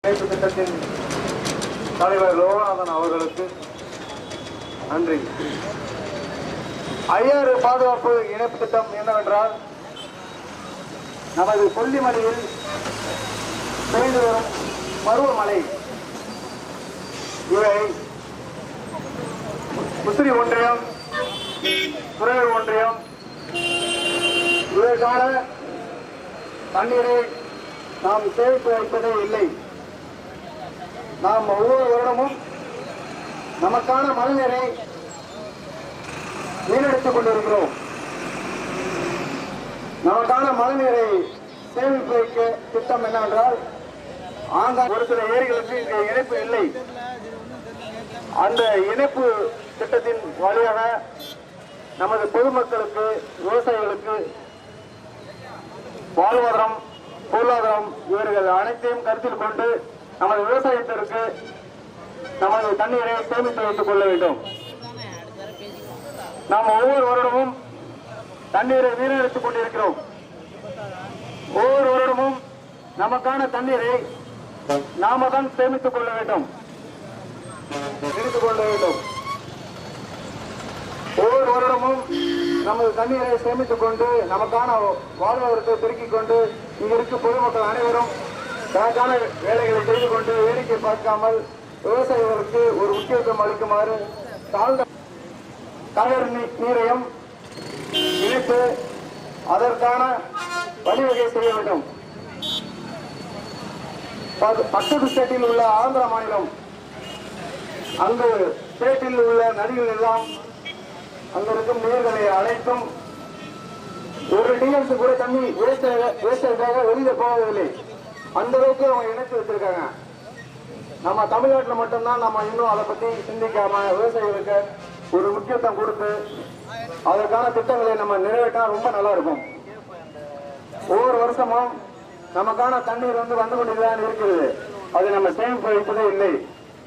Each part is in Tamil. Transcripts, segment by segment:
இணைப்பு திட்டத்தின் தலைவர் லோகநாதன் அவர்களுக்கு நன்றி. ஐயாறு பாதுகாப்பு இணைப்பு திட்டம் என்னவென்றால், நமது கொல்லிமலையில் பெய்து வரும் பருவமழை இவை முசிறி ஒன்றியம், துறையூர் ஒன்றியம் இதற்கான தண்ணீரை நாம் சேமித்து வைப்பதே இல்லை. நாம் ஒவ்வொரு வருடமும் நமக்கான மழைநீரை வீணடித்துக் கொண்டிருக்கிறோம். நமக்கான மழைநீரை சேமிப்பு வைக்க திட்டம் என்னவென்றால், ஒரு சில ஏரிகளுக்கு இங்கே இணைப்பு இல்லை. அந்த இணைப்பு திட்டத்தின் வழியாக நமது பொதுமக்களுக்கு, விவசாயிகளுக்கு வாழ்வாதாரம், பொருளாதாரம் இவர்கள் அனைத்தையும் கருத்தில் கொண்டு நமது விவசாயத்திற்கு நமது தண்ணீரை சேமித்து வைத்துக் கொள்ள வேண்டும். நாம் ஒவ்வொரு வருடமும் தண்ணீரை வீணடித்துக் கொண்டிருக்கிறோம். ஒவ்வொரு வருடமும் நமக்கான தண்ணீரை நாம தான் சேமித்துக் கொள்ள வேண்டும். ஒவ்வொரு வருடமும் நமது தண்ணீரை சேமித்துக் கொண்டு நமக்கான வாழ்வாதாரத்தை பெருக்கிக் கொண்டு இங்க இருக்கும் பொதுமக்கள் அனைவரும் தனக்கான வேலைகளை செய்து கொண்டு வேடிக்கை பார்க்காமல் விவசாயிகளுக்கு ஒரு முக்கியத்துவம் அளிக்குமாறு தாழ்ந்த காவிரி நீரையும் இணைத்து அதற்கான வழிவகை செய்ய வேண்டும். பக்கத்து ஸ்டேட்டில் உள்ள ஆந்திர மாநிலம், அங்கு ஸ்டேட்டில் உள்ள நதிகள் எல்லாம் அங்க இருக்கும் நீர்களை அனைத்தும் ஒரு டிஎம்சி கூட தண்ணி வேஸ்டாக வெளியில போவதில்லை. அந்த அளவுக்கு அவங்க இணைத்து வச்சிருக்காங்க. நம்ம தமிழ்நாட்டில் மட்டும்தான் நம்ம இன்னும் அதை பத்தி சிந்திக்காம விவசாயிகளுக்கு ஒரு முக்கியத்துவம் கொடுத்து அதற்கான திட்டங்களை நம்ம நிறைவேற்றா ரொம்ப நல்லா இருக்கும். ஒவ்வொரு வருஷமும் நமக்கான தண்ணீர் வந்து கொண்டுதான் இருக்கிறது. அதை நம்ம சேமிப்பு வைப்பதே இல்லை.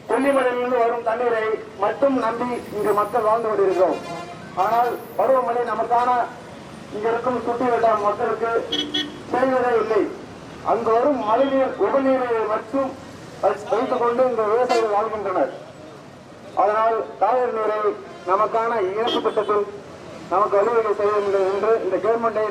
கொல்லிமலையிலிருந்து வரும் தண்ணீரை மட்டும் நம்பி இங்கு மக்கள் வாழ்ந்து கொண்டிருக்கிறோம். ஆனால் பருவமழை நமக்கான இங்க இருக்கும் சுற்றி வட்டார மக்களுக்கு செய்வதே இல்லை. அங்கு வரும் மழைநீர், உபநீரை மட்டும் வைத்துக் கொண்டு இந்த விவசாயிகள் வாழ்கின்றனர். அதனால் காவிரி நீரை நமக்கான இணைப்பு திட்டத்தில் நமக்கு வழிவகை செய்ய வேண்டும் என்று இந்த கவர்மெண்டை